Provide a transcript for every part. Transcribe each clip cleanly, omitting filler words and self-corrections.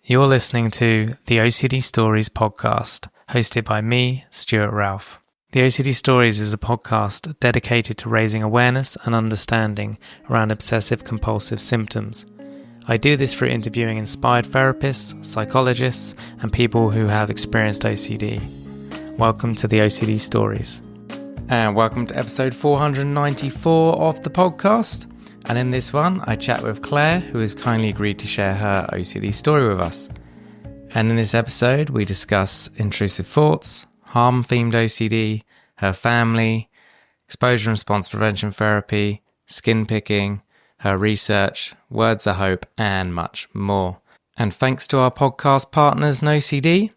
You're listening to the OCD Stories podcast, hosted by me, Stuart Ralph. The OCD Stories is a podcast dedicated to raising awareness and understanding around obsessive-compulsive symptoms. I do this through interviewing inspired therapists, psychologists, and people who have experienced OCD. Welcome to the OCD Stories. And welcome to episode 494 of the podcast. And in this one, I chat with Claire, who has kindly agreed to share her OCD story with us. And in this episode, we discuss intrusive thoughts, harm-themed OCD, her family, exposure and response prevention therapy, skin picking, her research, words of hope, and much more. And thanks to our podcast partners, NoCD.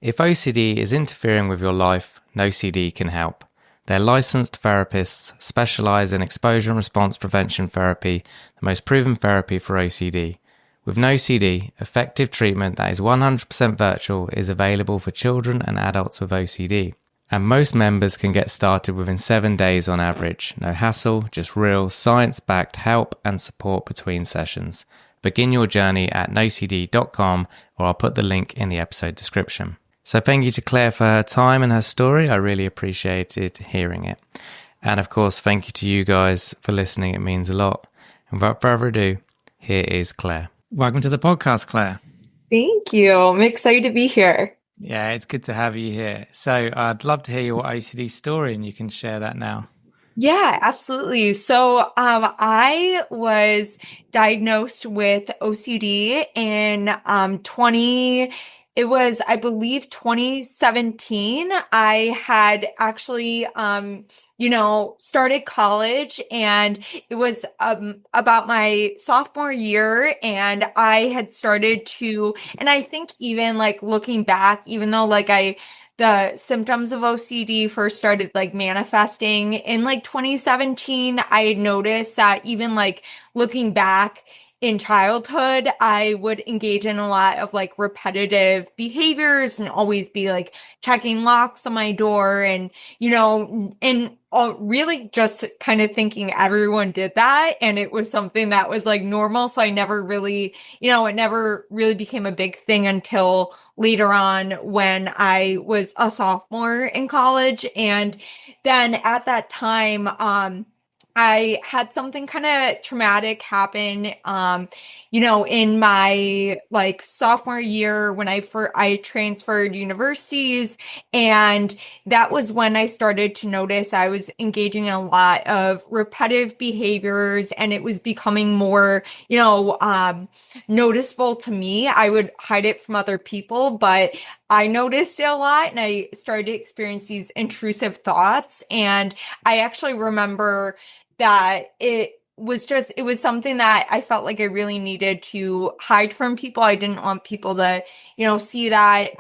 If OCD is interfering with your life, NoCD can help. Their licensed therapists specialize in exposure and response prevention therapy, the most proven therapy for OCD. With NoCD, effective treatment that is 100% virtual is available for children and adults with OCD. And most members can get started within 7 days on average. No hassle, just real science-backed help and support between sessions. Begin your journey at nocd.com, or I'll put the link in the episode description. So thank you to Claire for her time and her story. I really appreciated hearing it. And of course, thank you to you guys for listening. It means a lot. And without further ado, here is Claire. Welcome to the podcast, Claire. Thank you. I'm excited to be here. Yeah, it's good to have you here. So I'd love to hear your OCD story, and you can share that now. Yeah, absolutely. So I was diagnosed with OCD in I believe 2017. I had actually started college, and it was about my sophomore year, and I had started to, and I think even like looking back, even though the symptoms of OCD first started like manifesting in like 2017, I had noticed that even like looking back in childhood, I would engage in a lot of like repetitive behaviors and always be like checking locks on my door and really just kind of thinking everyone did that. And it was something that was like normal. So I never really, it never really became a big thing until later on when I was a sophomore in college. And then at that time, I had something kind of traumatic happen, in my like sophomore year when I transferred universities. And that was when I started to notice I was engaging in a lot of repetitive behaviors, and it was becoming more, noticeable to me. I would hide it from other people, but I noticed it a lot, and I started to experience these intrusive thoughts. And I actually remember that it was something that I felt like I really needed to hide from people. I didn't want people to, see that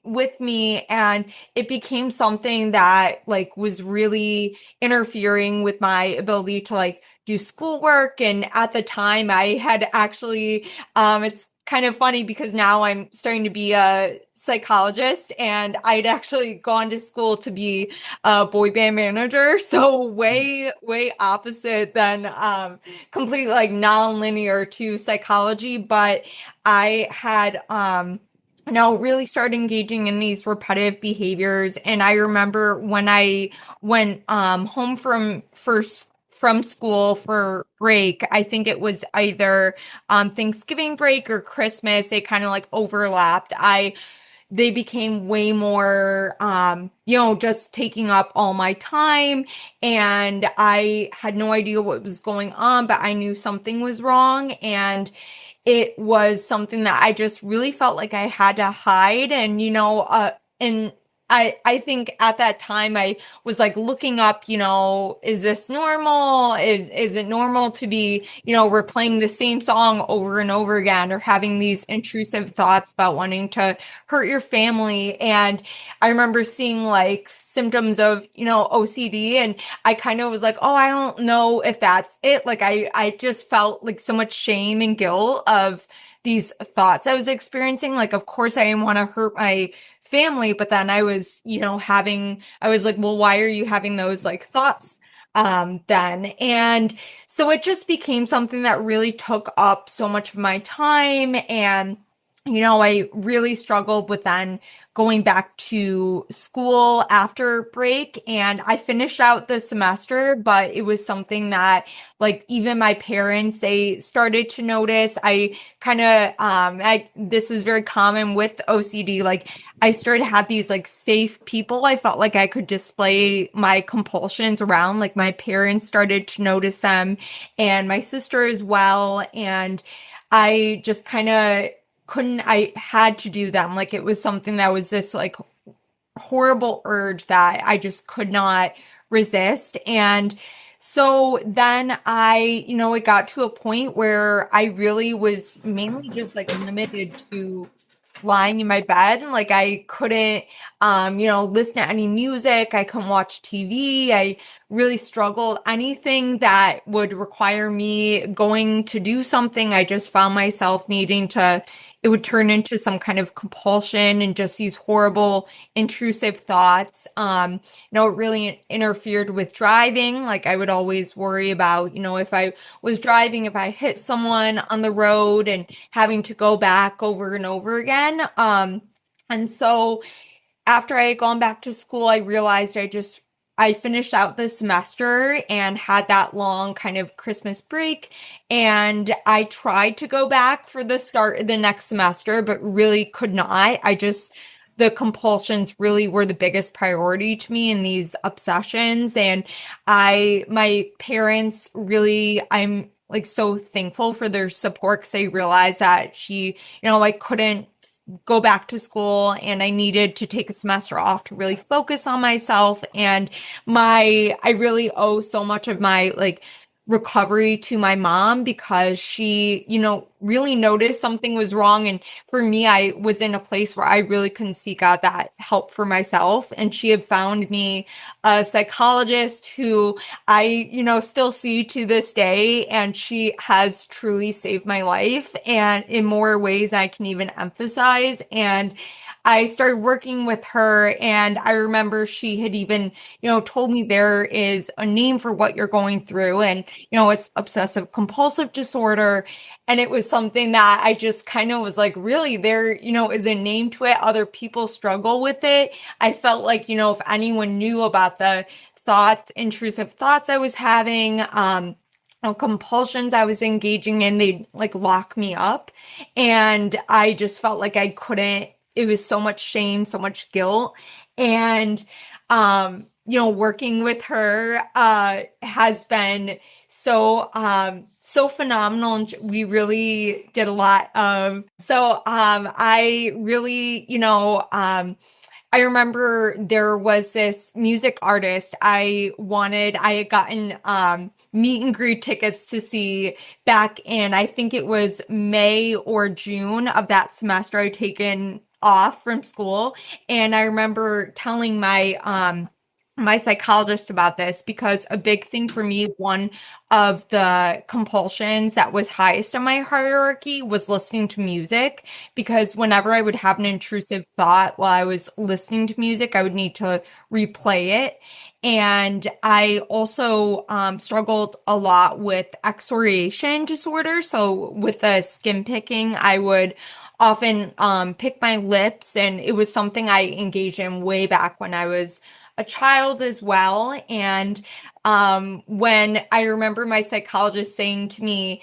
with me. And it became something that like was really interfering with my ability to like do schoolwork. And at the time I had actually, it's kind of funny because now I'm starting to be a psychologist, and I'd actually gone to school to be a boy band manager. So way opposite than completely like non-linear to psychology. But I had really started engaging in these repetitive behaviors. And I remember when I went home from school for break, I think it was either Thanksgiving break or Christmas, they kind of like overlapped. They became way more, just taking up all my time, and I had no idea what was going on, but I knew something was wrong, and it was something that I just really felt like I had to hide. And, and I think at that time I was like looking up, is this normal? Is it normal to be, replaying the same song over and over again, or having these intrusive thoughts about wanting to hurt your family? And I remember seeing like symptoms of, OCD, and I kind of was like, oh, I don't know if that's it. Like I just felt like so much shame and guilt of these thoughts I was experiencing. Like, of course I didn't want to hurt my family, but then I was, I was like, well, why are you having those like thoughts then? And so it just became something that really took up so much of my time. And I really struggled with then going back to school after break, and I finished out the semester, but it was something that like even my parents, they started to notice. I kind of, this is very common with OCD. Like I started to have these like safe people. I felt like I could display my compulsions around. Like my parents started to notice them and my sister as well. And I just kind of I had to do them. Like it was something that was this like horrible urge that I just could not resist. And so then it got to a point where I really was mainly just like limited to lying in my bed. Like I couldn't, listen to any music. I couldn't watch TV. I really struggled. Anything that would require me going to do something, I just found myself needing to, it would turn into some kind of compulsion and just these horrible intrusive thoughts. It really interfered with driving. Like I would always worry about, if I was driving, if I hit someone on the road and having to go back over and over again. And so after I had gone back to school, I realized I finished out the semester and had that long kind of Christmas break. And I tried to go back for the start of the next semester, but really could not. The compulsions really were the biggest priority to me in these obsessions. And my parents really, I'm like so thankful for their support because they realized that I couldn't go back to school and I needed to take a semester off to really focus on myself. And I really owe so much of my like recovery to my mom because she, really noticed something was wrong. And for me, I was in a place where I really couldn't seek out that help for myself. And she had found me a psychologist who still see to this day. And she has truly saved my life and in more ways I can even emphasize. And I started working with her and I remember she had even, told me there is a name for what you're going through and, it's obsessive compulsive disorder. And it was something that I just kind of was like, really, there, is a name to it. Other people struggle with it. I felt like, if anyone knew about the intrusive thoughts I was having, compulsions I was engaging in, they'd like lock me up. And I just felt like I couldn't, it was so much shame, so much guilt. And, working with her, has been so phenomenal. And we really did a lot of, I really, I remember there was this music artist I had gotten meet and greet tickets to see back in, I think it was May or June of that semester I'd taken off from school. And I remember telling my psychologist about this because a big thing for me, one of the compulsions that was highest on my hierarchy was listening to music because whenever I would have an intrusive thought while I was listening to music, I would need to replay it. And I also struggled a lot with excoriation disorder. So with the skin picking, I would often pick my lips, and it was something I engaged in way back when I was a child as well. And when I remember my psychologist saying to me,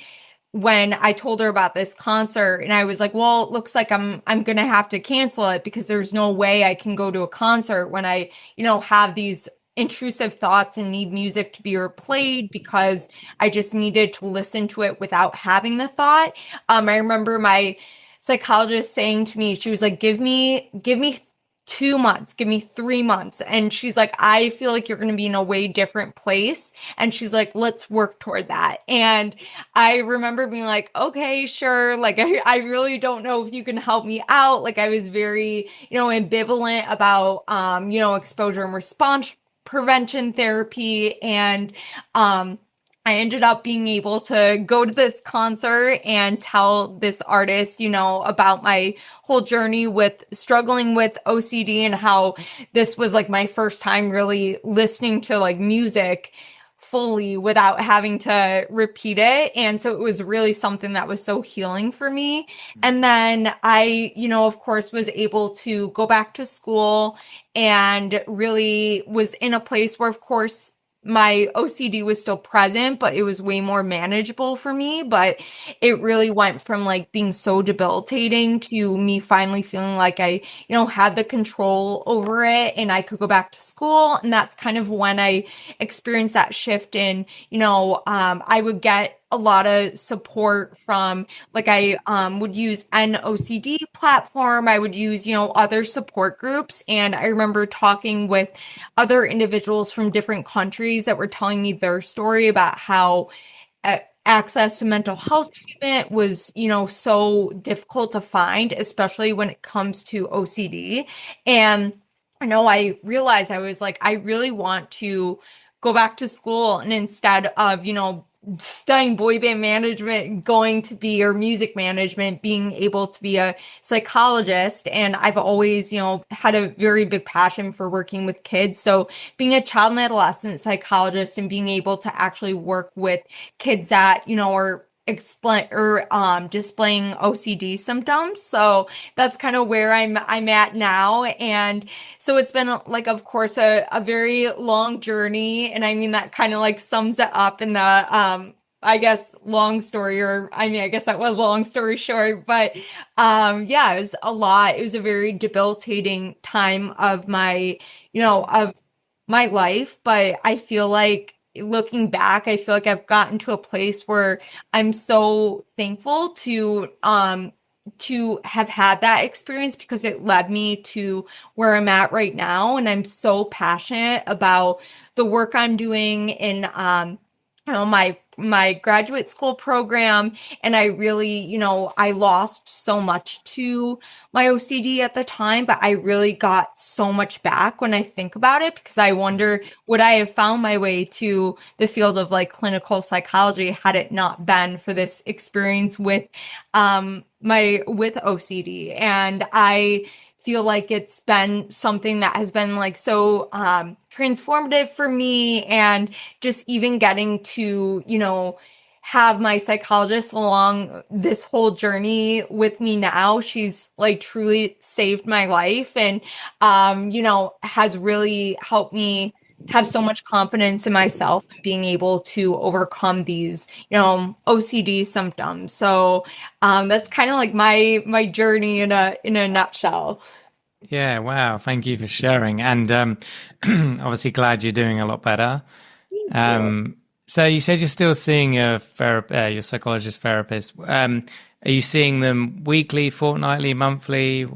when I told her about this concert and I was like, well, it looks like I'm going to have to cancel it because there's no way I can go to a concert when I, have these intrusive thoughts and need music to be replayed because I just needed to listen to it without having the thought. I remember my psychologist saying to me, she was like, give me 2 months, give me 3 months. And she's like, I feel like you're going to be in a way different place. And she's like, let's work toward that. And I remember being like, okay, sure. Like, I really don't know if you can help me out. Like, I was very, ambivalent about, exposure and response prevention therapy. And, I ended up being able to go to this concert and tell this artist, about my whole journey with struggling with OCD and how this was like my first time really listening to like music fully without having to repeat it. And so it was really something that was so healing for me. And then I, of course, was able to go back to school and really was in a place where, of course, my OCD was still present, but it was way more manageable for me. But it really went from like being so debilitating to me finally feeling like I, had the control over it and I could go back to school. And that's kind of when I experienced that shift in, I would get a lot of support from like I would use an OCD platform. I would use, other support groups. And I remember talking with other individuals from different countries that were telling me their story about how access to mental health treatment was, so difficult to find, especially when it comes to OCD. And I realized I was like, I really want to go back to school and instead of, studying boy band management, going to be or music management, being able to be a psychologist. And I've always, had a very big passion for working with kids. So being a child and adolescent psychologist and being able to actually work with kids that, are explain or displaying OCD symptoms. So that's kind of where I'm at now. And so it's been like, of course, a very long journey. And I mean, that kind of like sums it up in the, I guess, long story, or I mean, I guess that was long story short, but, yeah, it was a lot. It was a very debilitating time of of my life, but I feel like looking back, I feel like I've gotten to a place where I'm so thankful to have had that experience because it led me to where I'm at right now. And I'm so passionate about the work I'm doing in, my graduate school program. And I really, I lost so much to my OCD at the time, but I really got so much back when I think about it because I wonder, would I have found my way to the field of like clinical psychology had it not been for this experience with with OCD? And I feel like it's been something that has been like so transformative for me, and just even getting to have my psychologist along this whole journey with me now. She's like truly saved my life and has really helped me have so much confidence in myself and being able to overcome these, OCD symptoms. So that's kind of like my journey in a nutshell. Yeah, wow. Thank you for sharing. And obviously glad you're doing a lot better. Thank you. So you said you're still seeing your psychologist therapist. Are you seeing them weekly, fortnightly, monthly?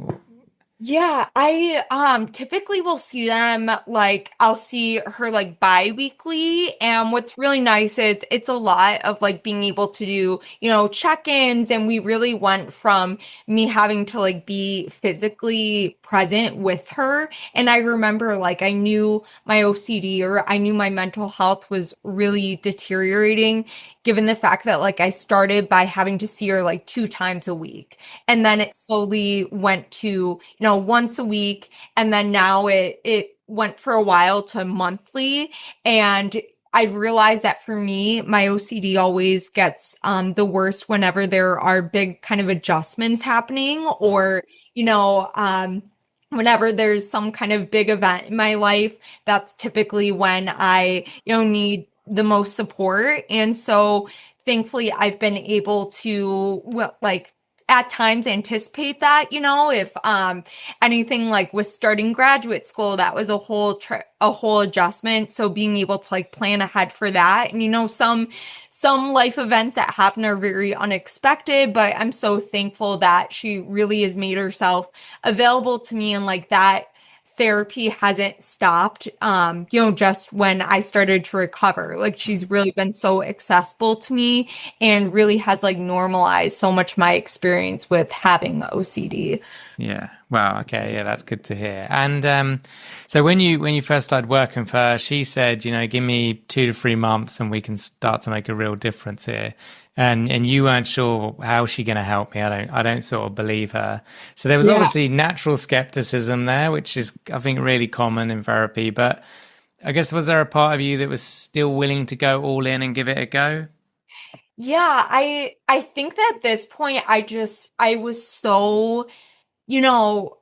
Yeah, I typically will see them like I'll see her like bi-weekly, and what's really nice is it's a lot of like being able to do, check-ins, and we really went from me having to like be physically present with her. And I remember like I knew my OCD or I knew my mental health was really deteriorating given the fact that like I started by having to see her like 2 times a week. And then it slowly went to, once a week. And then now it went for a while to monthly. And I've realized that for me, my OCD always gets the worst whenever there are big kind of adjustments happening, or, whenever there's some kind of big event in my life. That's typically when I, need the most support. And so thankfully I've been able to, well, like, at times anticipate that, if anything like with starting graduate school, that was a whole adjustment. So being able to like plan ahead for that. And some life events that happen are very unexpected, but I'm so thankful that she really has made herself available to me, and like that therapy hasn't stopped, just when I started to recover. Like she's really been so accessible to me and really has like normalized so much my experience with having OCD. Yeah. Wow. Okay. Yeah, that's good to hear. And so when you first started working for her, she said, give me 2 to 3 months and we can start to make a real difference here. And you weren't sure how's she going to help me. I don't sort of believe her. So there was Yeah. obviously natural skepticism there, which is I think really common in therapy. But I guess, was there a part of you that was still willing to go all in and give it a go? Yeah, I think that at this point I was so,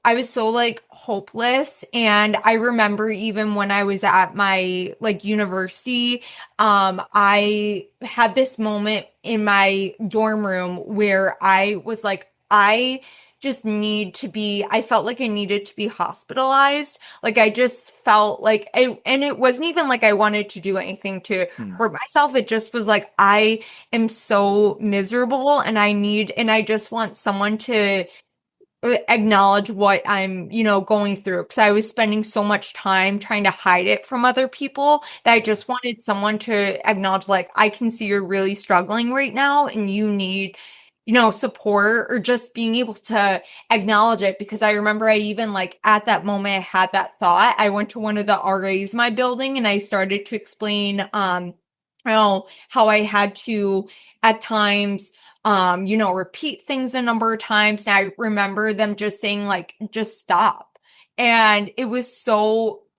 I was so like hopeless. And I remember even when I was at my like university, I had this moment in my dorm room where I was like, I just need to be, I felt like I needed to be hospitalized. Like I just felt like and it wasn't even like I wanted to do anything to Hmm. hurt myself. It just was like, I am so miserable and and I just want someone to acknowledge what I'm, going through because I was spending so much time trying to hide it from other people that I just wanted someone to acknowledge, like, I can see you're really struggling right now and you need, support or just being able to acknowledge it. Because I remember I even like at that moment I had that thought. I went to one of the RAs in my building and I started to explain, how I had to at times repeat things a number of times. And I remember them just saying, like, just stop. And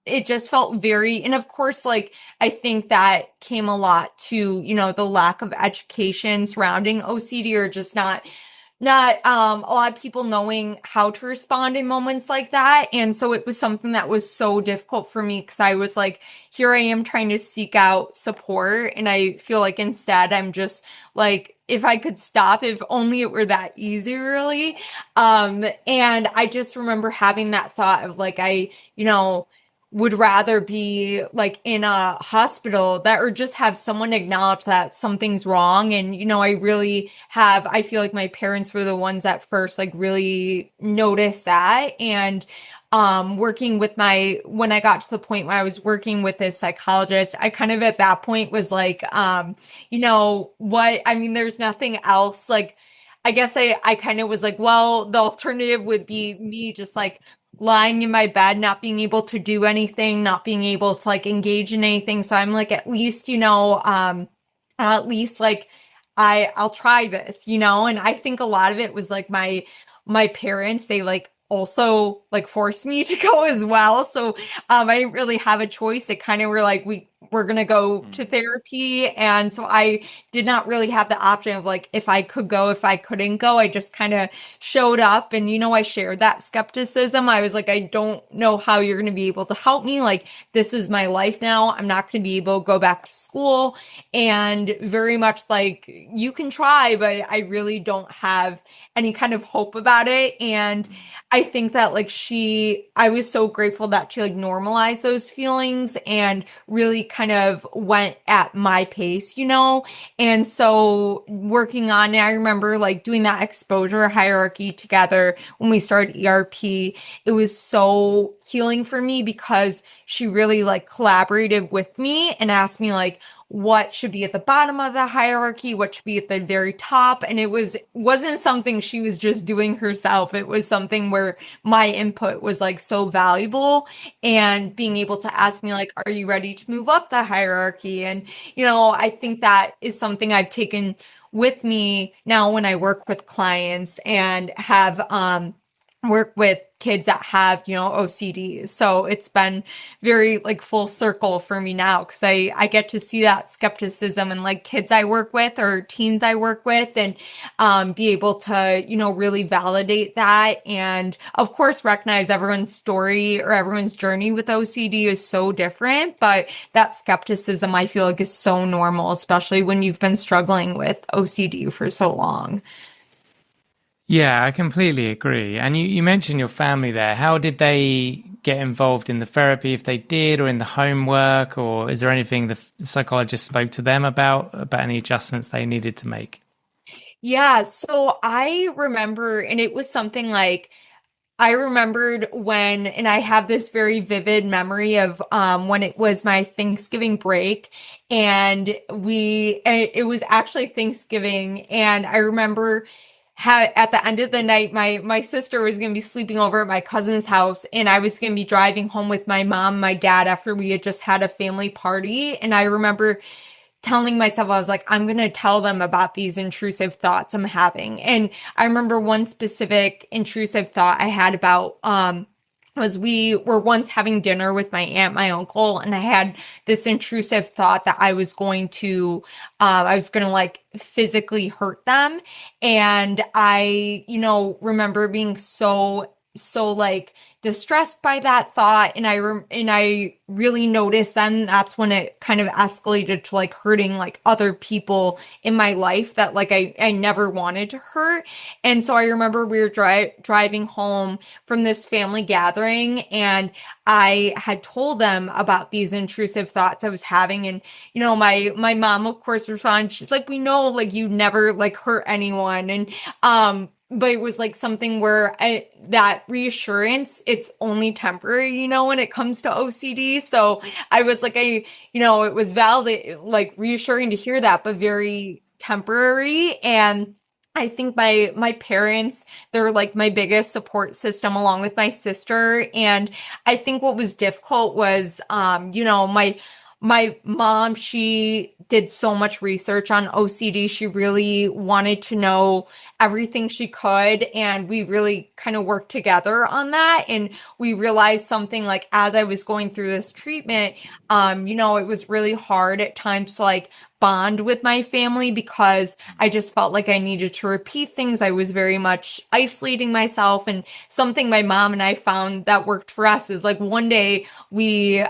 it just felt very, and of course, like, I think that came a lot to, the lack of education surrounding OCD or just not a lot of people knowing how to respond in moments like that. And so it was something that was so difficult for me because I was like, here I am trying to seek out support. And I feel like instead I'm just like, if I could stop, if only it were that easy, really. And I just remember having that thought of like, would rather be like in a hospital that or just have someone acknowledge that something's wrong. And, I feel like my parents were the ones that first like really noticed that. And, working with when I got to the point where I was working with this psychologist, I kind of at that point was like, I mean, there's nothing else. Like, I guess I kind of was like, well, the alternative would be me just like lying in my bed, not being able to do anything, not being able to like engage in anything. So I'm like, at least like I'll try this, and I think a lot of it was like my parents, they like also like forced me to go as well. So I didn't really have a choice. It kind of were like we're gonna go to therapy. And so I did not really have the option of like if I could go, if I couldn't go. I just kind of showed up and I shared that skepticism. I was like, I don't know how you're gonna be able to help me. Like this is my life now. I'm not gonna be able to go back to school. And very much like you can try, but I really don't have any kind of hope about it. And I think that like I was so grateful that she like normalized those feelings and really kind of went at my pace, And so working on it, I remember like doing that exposure hierarchy together when we started ERP. It was so healing for me because she really like collaborated with me and asked me like, what should be at the bottom of the hierarchy, what should be at the very top. And wasn't something she was just doing herself. It was something where my input was like so valuable and being able to ask me like, are you ready to move up the hierarchy? And, I think that is something I've taken with me now when I work with clients and have, work with kids that have, OCD. So it's been very like full circle for me now because I get to see that skepticism and like kids I work with or teens I work with and be able to, really validate that. And of course, recognize everyone's story or everyone's journey with OCD is so different. But that skepticism I feel like is so normal, especially when you've been struggling with OCD for so long. Yeah, I completely agree. And you mentioned your family there. How did they get involved in the therapy, if they did, or in the homework, or is there anything the psychologist spoke to them about any adjustments they needed to make? Yeah, so I remember, and it was something like I remembered when, and I have this very vivid memory of when it was my Thanksgiving break, and it was actually Thanksgiving, and I remember at the end of the night, my sister was going to be sleeping over at my cousin's house, and I was going to be driving home with my mom, my dad, after we had just had a family party, and I remember telling myself, I was like, I'm going to tell them about these intrusive thoughts I'm having. And I remember one specific intrusive thought I had about, was we were once having dinner with my aunt, my uncle, and I had this intrusive thought that I was going to like physically hurt them. And I, remember being so like distressed by that thought. And I really noticed then that's when it kind of escalated to like hurting like other people in my life that like I never wanted to hurt. And so I remember we were driving home from this family gathering and I had told them about these intrusive thoughts I was having. And, my mom, of course, responded, she's like, we know like you never like hurt anyone. But it was like something where that reassurance, it's only temporary, when it comes to OCD. So I was like, it was valid, like reassuring to hear that, but very temporary. And I think my parents, they're like my biggest support system along with my sister. And I think what was difficult was, my mom, she did so much research on OCD. She really wanted to know everything she could. And we really kind of worked together on that. And we realized something like as I was going through this treatment, it was really hard at times to like bond with my family because I just felt like I needed to repeat things. I was very much isolating myself. And something my mom and I found that worked for us is like one day we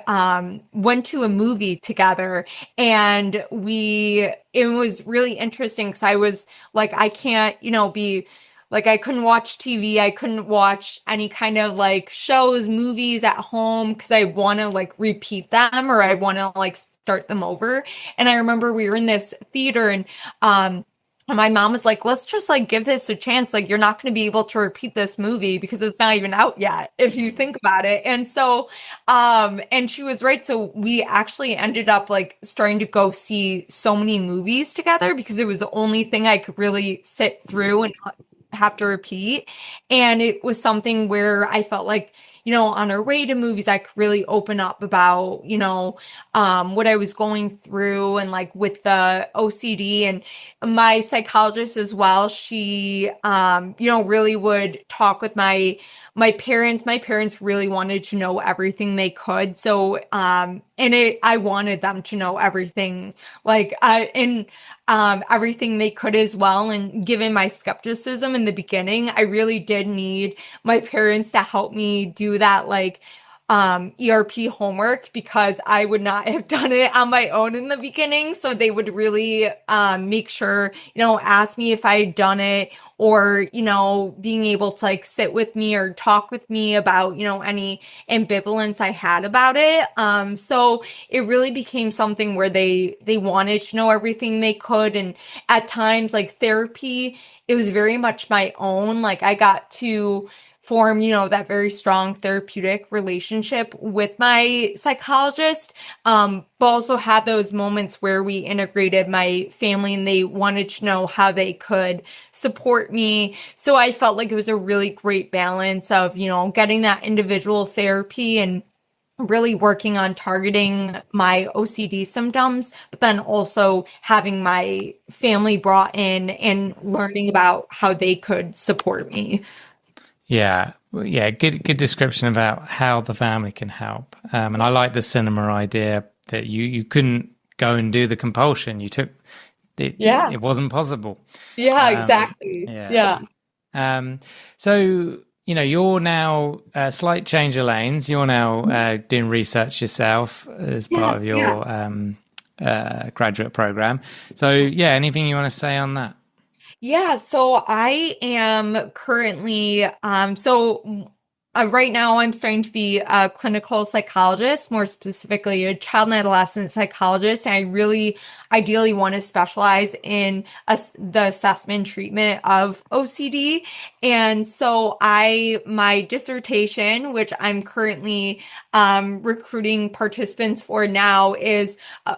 went to a movie together and it was really interesting because I was like, I can't, be like, I couldn't watch TV. I couldn't watch any kind of like shows, movies at home because I want to like repeat them or I want to like start them over. And I remember we were in this theater and my mom was like, let's just like give this a chance. Like, you're not going to be able to repeat this movie because it's not even out yet, if you think about it. And so, and she was right. So we actually ended up like starting to go see so many movies together because it was the only thing I could really sit through and have to repeat. And it was something where I felt like, on our way to movies, I could really open up about, what I was going through and like with the OCD and my psychologist as well. She, really would talk with my parents. My parents really wanted to know everything they could. So, I wanted them to know everything, like, everything they could as well. And given my skepticism in the beginning, I really did need my parents to help me do that, like, ERP homework because I would not have done it on my own in the beginning. So they would really make sure, ask me if I had done it or, being able to like sit with me or talk with me about, any ambivalence I had about it. So it really became something where they wanted to know everything they could. And at times like therapy, it was very much my own. Like I got to form, that very strong therapeutic relationship with my psychologist. But also had those moments where we integrated my family and they wanted to know how they could support me. So I felt like it was a really great balance of, getting that individual therapy and really working on targeting my OCD symptoms, but then also having my family brought in and learning about how they could support me. Yeah, yeah, good description about how the family can help. And I like the cinema idea that you couldn't go and do the compulsion. You took it; Yeah. it wasn't possible. Yeah, exactly. Yeah. Yeah. So you're now slight change of lanes. You're now doing research yourself as part Yes. of Yeah. your graduate program. So yeah, anything you want to say on that? Yeah, so I am currently, right now I'm starting to be a clinical psychologist, more specifically a child and adolescent psychologist. And I really ideally want to specialize in the assessment and treatment of OCD. And so my dissertation, which I'm currently, recruiting participants for now is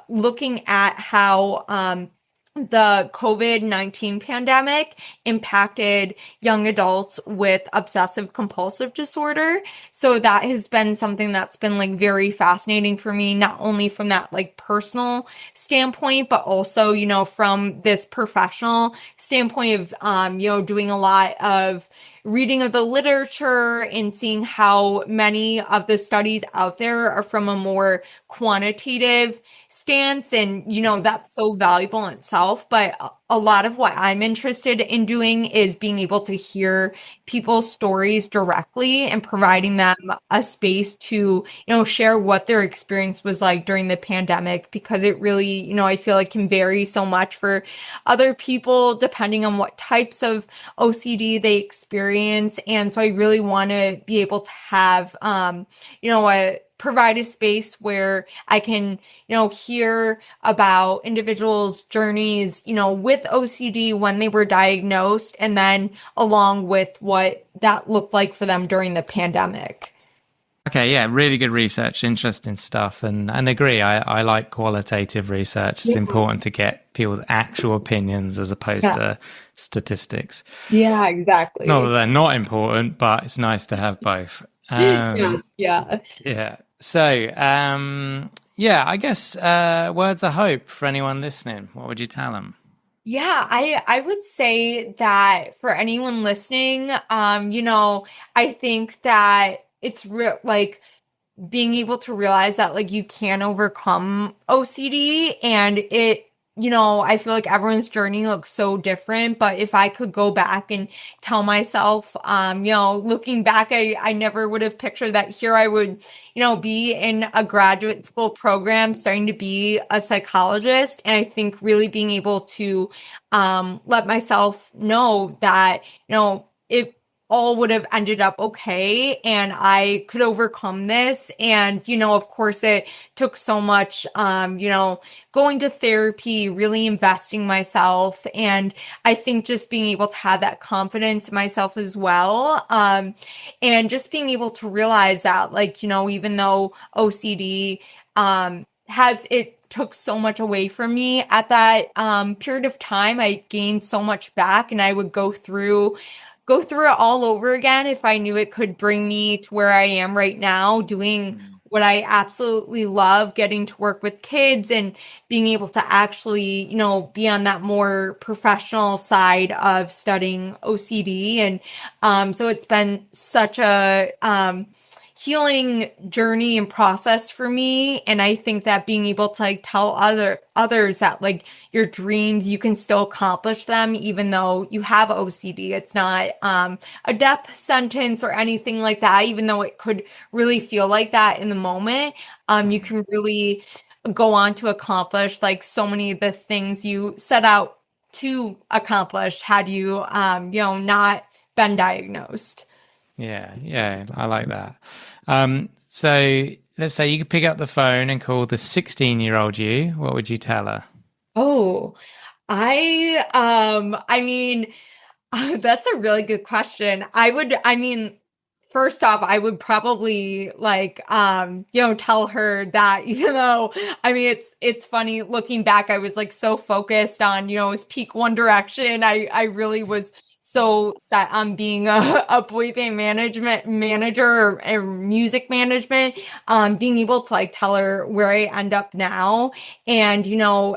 looking at how, the COVID-19 pandemic impacted young adults with obsessive compulsive disorder. So that has been something that's been like very fascinating for me, not only from that like personal standpoint, but also, from this professional standpoint of, doing a lot of reading of the literature and seeing how many of the studies out there are from a more quantitative stance. And, that's so valuable in itself. But a lot of what I'm interested in doing is being able to hear people's stories directly and providing them a space to, share what their experience was like during the pandemic, because it really, I feel like can vary so much for other people depending on what types of OCD they experience. And so I really want to be able to have, provide a space where I can, hear about individuals' journeys, with OCD when they were diagnosed, and then along with what that looked like for them during the pandemic. Okay, yeah, really good research, interesting stuff, and agree. I like qualitative research. It's Yeah. important to get people's actual opinions as opposed to Yes. statistics. Yeah, Not that exactly. they're not important, but it's nice to have both. Yes. Yeah. Yeah. So, yeah, I guess words of hope for anyone listening. What would you tell them? Yeah, I would say that for anyone listening, I think that it's real like being able to realize that like you can overcome OCD, and I feel like everyone's journey looks so different, but if I could go back and tell myself, looking back, I never would have pictured that here I would, be in a graduate school program starting to be a psychologist. And I think really being able to, let myself know that, it all would have ended up okay and I could overcome this. And, of course it took so much, going to therapy, really investing myself. And I think just being able to have that confidence in myself as well. And just being able to realize that, like, even though OCD, has it took so much away from me at that period of time, I gained so much back, and I would go through it all over again if I knew it could bring me to where I am right now, doing what I absolutely love, getting to work with kids and being able to actually, be on that more professional side of studying OCD. And so it's been such a healing journey and process for me. And I think that being able to like tell others that like your dreams, you can still accomplish them even though you have OCD. It's not a death sentence or anything like that, even though it could really feel like that in the moment. You Mhm. can really go on to accomplish like so many of the things you set out to accomplish had you not been diagnosed. Yeah, yeah, I like that. So let's say you could pick up the phone and call the 16-year-old you. What would you tell her? Oh, I mean, that's a really good question. I mean, first off, I would probably like, tell her that even though, I mean, it's funny looking back, I was like so focused on, it was peak One Direction. I really was so set on being a boy band management manager or music management, being able to like tell her where I end up now. And,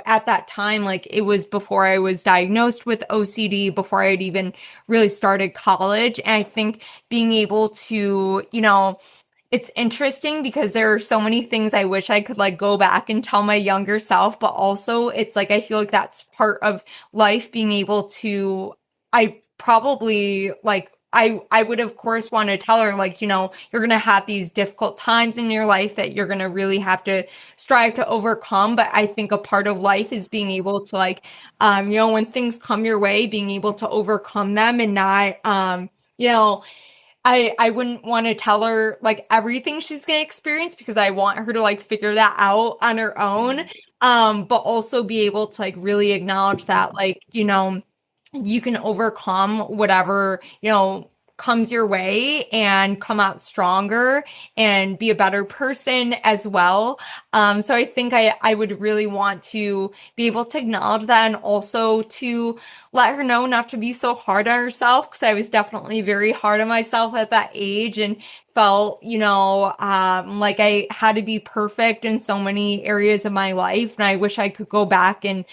at that time, like it was before I was diagnosed with OCD, before I had even really started college. And I think being able to, it's interesting because there are so many things I wish I could like go back and tell my younger self, but also it's like I feel like that's part of life, being able to, I probably like I would of course want to tell her like, you're going to have these difficult times in your life that you're going to really have to strive to overcome. But I think a part of life is being able to like, when things come your way, being able to overcome them and not, you know, I wouldn't want to tell her like everything she's going to experience because I want her to like figure that out on her own. Mm. But also be able to like really acknowledge that like, you can overcome whatever, comes your way and come out stronger and be a better person as well. So I think I would really want to be able to acknowledge that, and also to let her know not to be so hard on herself, because I was definitely very hard on myself at that age and felt, like I had to be perfect in so many areas of my life. And I wish I could go back and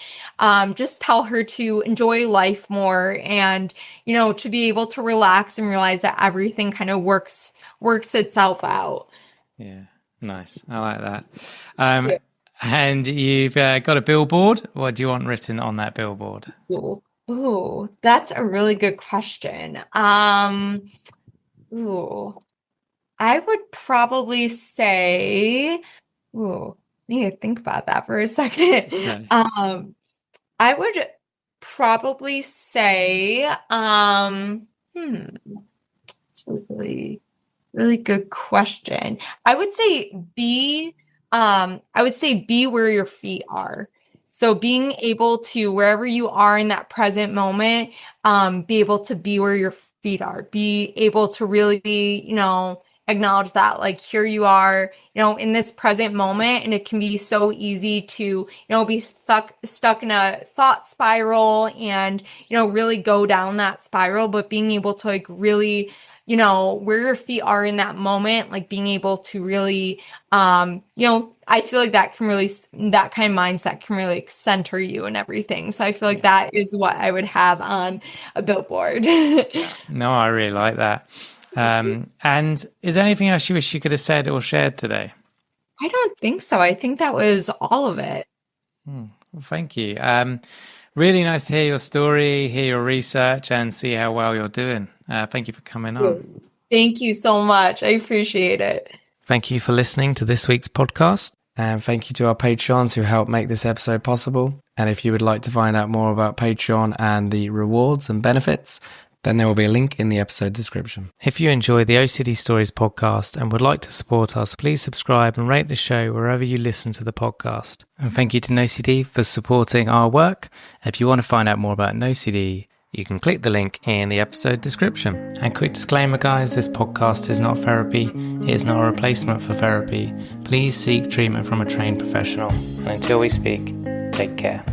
just tell her to enjoy life more, and, to be able to relax and realize that everything kind of works itself out. Yeah, nice. I like that. Yeah. And you've got a billboard. What do you want written on that billboard? Ooh, that's a really good question. Ooh, I would probably say, ooh, I need to think about that for a second. Okay. I would probably say, it's a really good question. I would say be where your feet are. So being able to, wherever you are in that present moment, be able to be where your feet are, be able to really, acknowledge that, like, here you are, in this present moment. And it can be so easy to, be stuck in a thought spiral and, really go down that spiral. But being able to, like, really, where your feet are in that moment, like being able to really, I feel like that kind of mindset can really, like, center you and everything. So I feel like that is what I would have on a billboard. No, I really like that. And is there anything else you wish you could have said or shared today? I don't think so. I think that was all of it. Well, thank you. Really nice to hear your story, hear your research, and see how well you're doing. Thank you for coming on. Thank you so much. I appreciate it. Thank you for listening to this week's podcast. And thank you to our Patreons who helped make this episode possible. And if you would like to find out more about Patreon and the rewards and benefits, then there will be a link in the episode description. If you enjoy the OCD Stories podcast and would like to support us, please subscribe and rate the show wherever you listen to the podcast. And thank you to NoCD for supporting our work. If you want to find out more about NoCD, you can click the link in the episode description. And quick disclaimer, guys, this podcast is not therapy. It is not a replacement for therapy. Please seek treatment from a trained professional. And until we speak, take care.